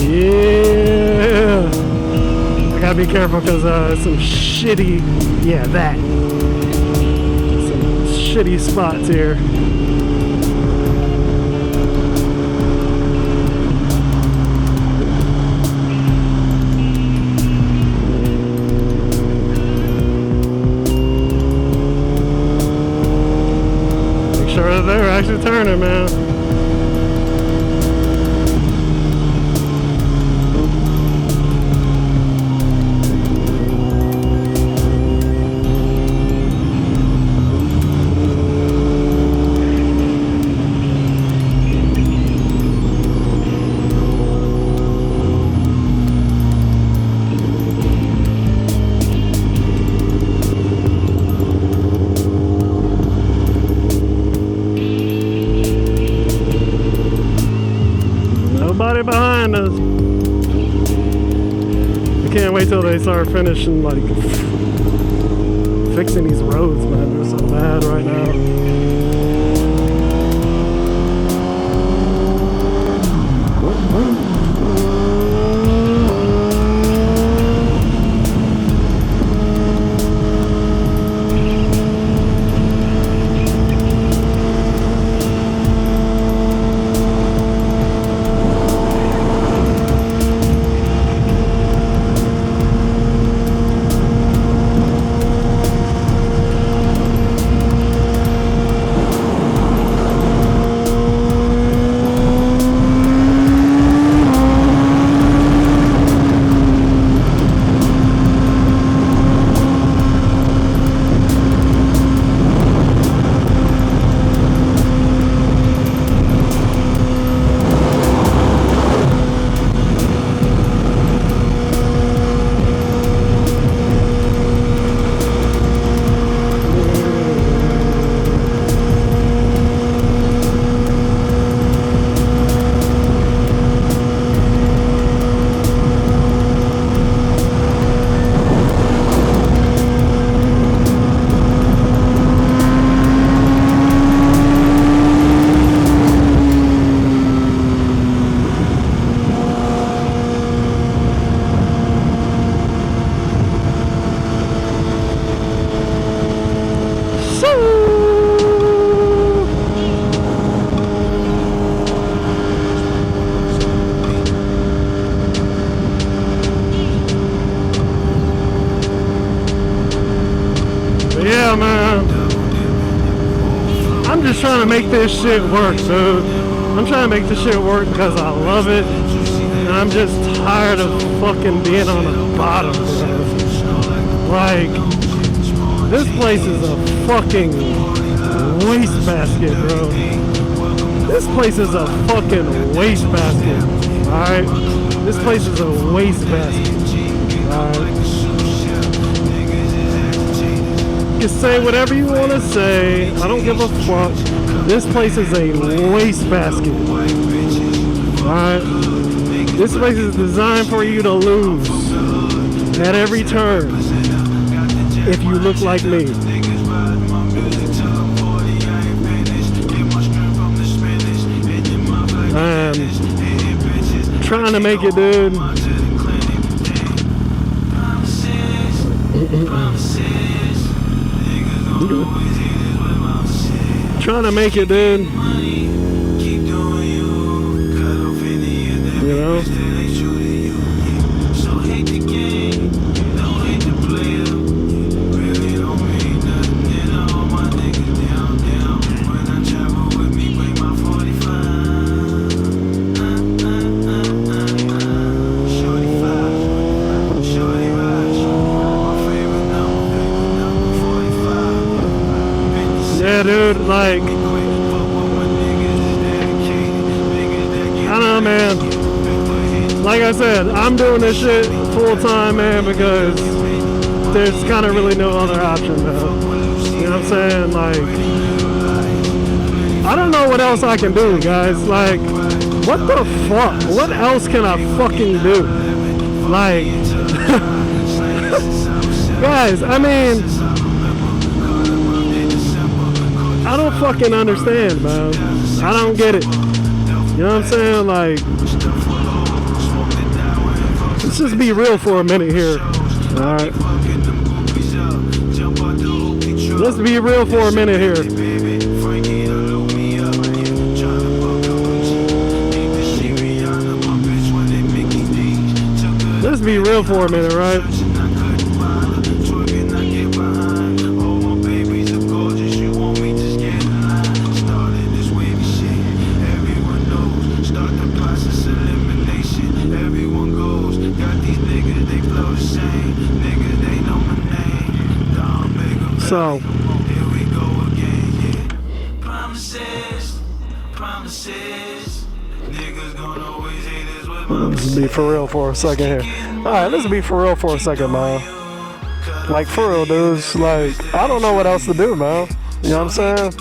Yeah, I gotta be careful because some shitty, yeah, that, some shitty spots here. Make sure that they're actually turning, man. Nobody behind us. I can't wait till they start finishing, like, fixing these roads, man. They're so bad right now. Yeah, man. I'm just trying to make this shit work, dude. I'm trying to make this shit work because I love it. And I'm just tired of fucking being on the bottom, man. Like, this place is a fucking wastebasket, bro. This place is a fucking wastebasket, alright? This place is a wastebasket, alright? You can say whatever you want to say. I don't give a fuck. This place is a wastebasket. Alright? This place is designed for you to lose at every turn if you look like me. I'm trying to make it, dude. Trying to make it, dude. You know? yeah, dude, like, I don't know, man. Like I said, I'm doing this shit full time, man, because there's kind of really no other option, man. You know what I'm saying? Like, I don't know what else I can do, guys. Like, what the fuck? What else can I fucking do? Like, guys, I mean, I don't fucking understand, man. I don't get it. You know what I'm saying? Like, let's just be real for a minute here. Alright. Let's be real for a minute here. Let's be real for a minute, right? So, let's be for real for a second here. Alright, let's be for real for a second, man. Like, for real, dudes. Like, I don't know what else to do, man. You know what I'm saying?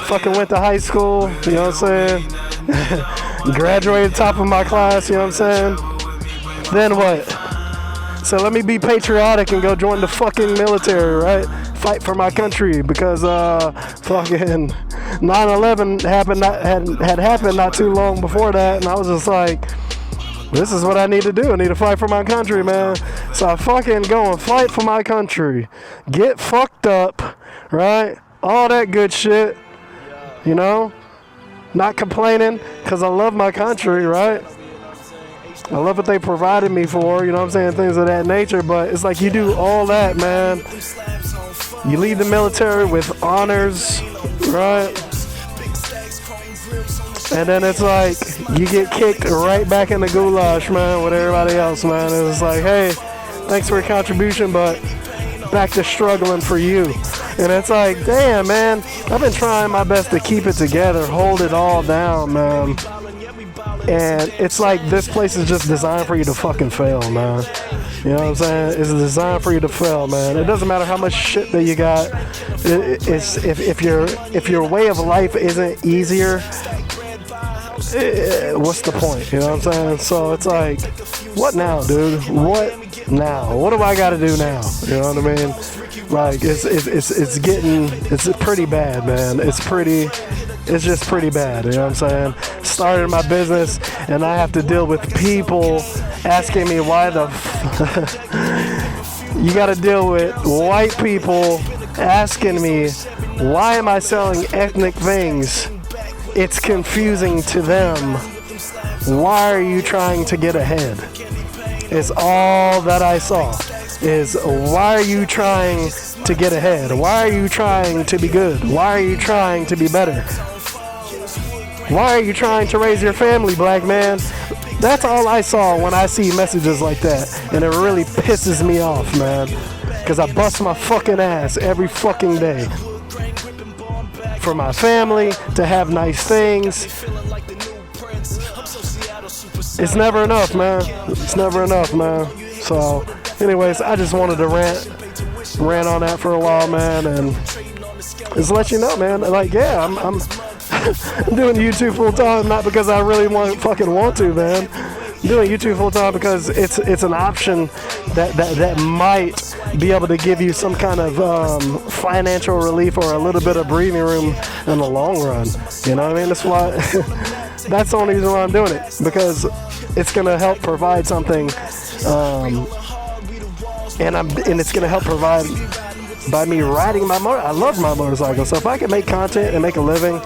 Fucking went to high school, you know what I'm saying? Graduated top of my class, you know what I'm saying? Then what? So let me be patriotic and go join the fucking military, right? Fight for my country, because fucking 9/11 had happened not too long before that, and I was just like, this is what I need to do. I need to fight for my country, man. So I fucking go and fight for my country, get fucked up, right? All that good shit, you know? Not complaining, because I love my country, right? I love what they provided me for, you know what I'm saying, things of that nature, but it's like you do all that, man. You leave the military with honors, right? And then it's like you get kicked right back in the goulash, man, with everybody else, man. It's like, hey, thanks for your contribution, but back to struggling for you. And it's like, damn, man, I've been trying my best to keep it together, hold it all down, man. And it's like this place is just designed for you to fucking fail, man. You know what I'm saying? It's designed for you to fail, man. It doesn't matter how much shit that you got. It's if your way of life isn't easier, what's the point? You know what I'm saying? So it's like, what now, dude? What now? What do I got to do now? You know what I mean? Like, it's pretty bad, man. It's just pretty bad, you know what I'm saying? Started my business, and I have to deal with people asking me why the you got to deal with white people asking me, why am I selling ethnic things? It's confusing to them. Why are you trying to get ahead? It's all that I saw. Is why are you trying to get ahead? Why are you trying to be good? Why are you trying to be better? Why are you trying to raise your family, black man? That's all I saw when I see messages like that. And it really pisses me off, man. Because I bust my fucking ass every fucking day. For my family, to have nice things. It's never enough, man. It's never enough, man. So, anyways, I just wanted to rant on that for a while, man. And just let you know, man. Like, yeah, I'm I'm doing YouTube full time, not because I really fucking want to, man. I'm doing YouTube full time because it's an option that might be able to give you some kind of financial relief or a little bit of breathing room in the long run. You know what I mean? That's why. That's the only reason why I'm doing it, because it's gonna help provide something, and it's gonna help provide by me riding my motor. I love my motorcycle, so if I can make content and make a living,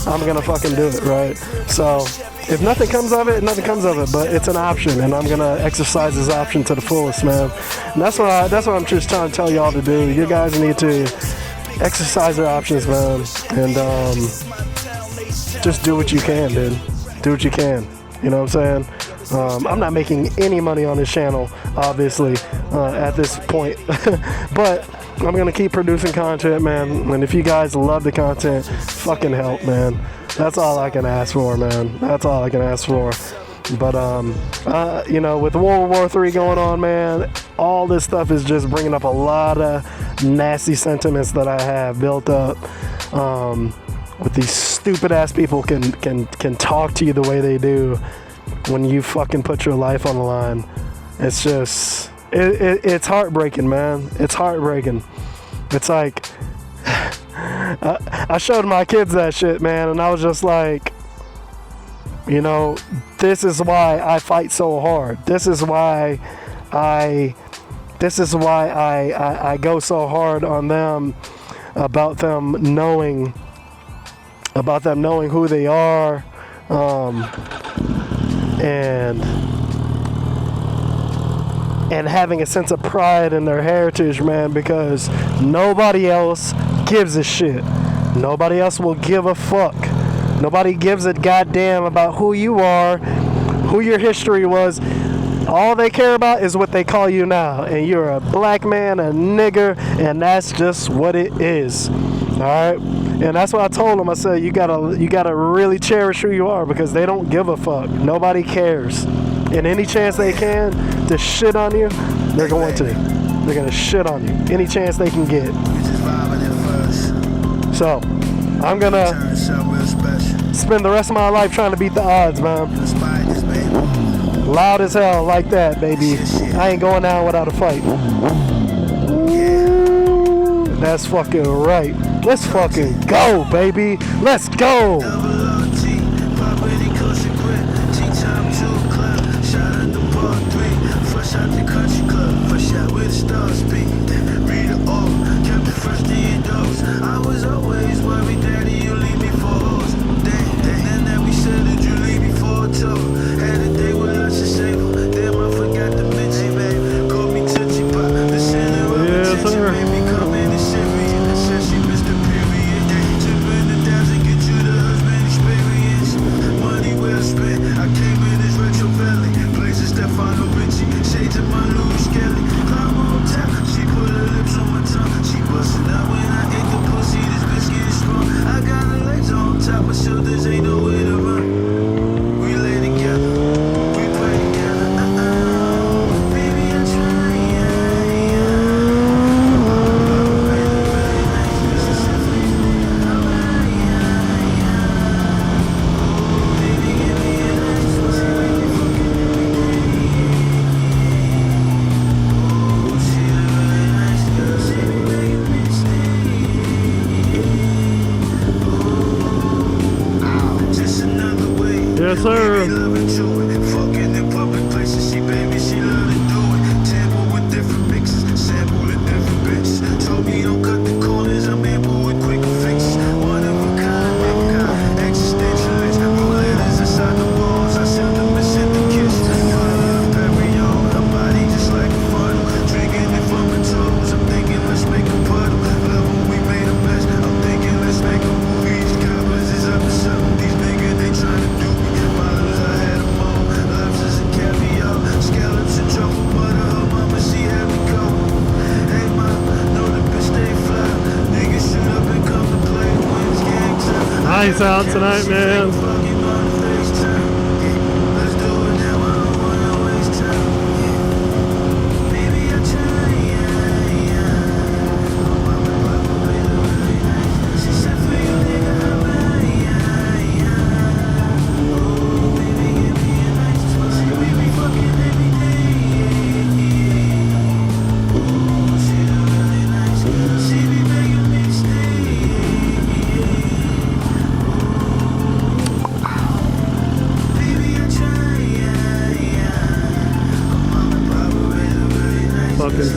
I'm gonna fucking do it, right? So if nothing comes of it, nothing comes of it, but it's an option, and I'm gonna exercise this option to the fullest, man. And that's what I'm just trying to tell y'all to do. You guys need to exercise your options, man, and just do what you can, dude. Do what you can. You know what I'm saying? I'm not making any money on this channel, obviously, at this point. But I'm gonna keep producing content, man. And if you guys love the content, fucking help, man. That's all I can ask for, man. That's all I can ask for. But you know, with World War III going on, man, all this stuff is just bringing up a lot of nasty sentiments that I have built up. With these stupid ass people can talk to you the way they do when you fucking put your life on the line. It's just it's heartbreaking, man. It's heartbreaking. It's like I showed my kids that shit, man, and I was just like, you know, this is why I fight so hard. This is why I go so hard on them, about them knowing who they are, and having a sense of pride in their heritage, man, because nobody else gives a shit. Nobody else will give a fuck. Nobody gives a goddamn about who you are, who your history was. All they care about is what they call you now. And you're a black man, a nigger, and that's just what it is. Alright? And that's what I told them. I said, you gotta really cherish who you are, because they don't give a fuck. Nobody cares. And any chance they can to shit on you, they're going to. They're gonna shit on you. Any chance they can get. So, I'm gonna spend the rest of my life trying to beat the odds, man. Loud as hell, like that, baby. I ain't going down without a fight. Ooh, that's fucking right. Let's fucking go, baby. Let's go. I was always worried, daddy, you leave me for hoes. Then that we said that you leave me for a toe. Had a day with lots of sable. Damn, I forgot to mention, babe. Called me Tootsie Pop. The center of attention made me come in and serious. Said she missed the period. Tipping the $1,000, get you the husband experience. Money well spent. I came in this retro belly. Places Stefano Ricci. Shades of my Louis Kelly. Climb on top. She put her lips on my tongue. She busted out when I ate the pussy. This biscuit is strong. I got her legs on top. My shoulders ain't no way to run. We lay together. We play together. Baby, I try. Yes, sir. Fucking in public places, she baby, she love to do it. Tamper with different mixes, sample with different bitches. Told me don't cut the corners, I'm able with quick fixes. One of a kind, existentialist. Roulette inside the walls, I sent them and sent the kisses. Perry on her body just like a funnel. Drinking it from her toes, I'm thinking let's make a puddle. Love when we made a mess, I'm thinking let's make a movie. These covers is up to something, these niggas they trying to do. Nice out tonight, man. Fucking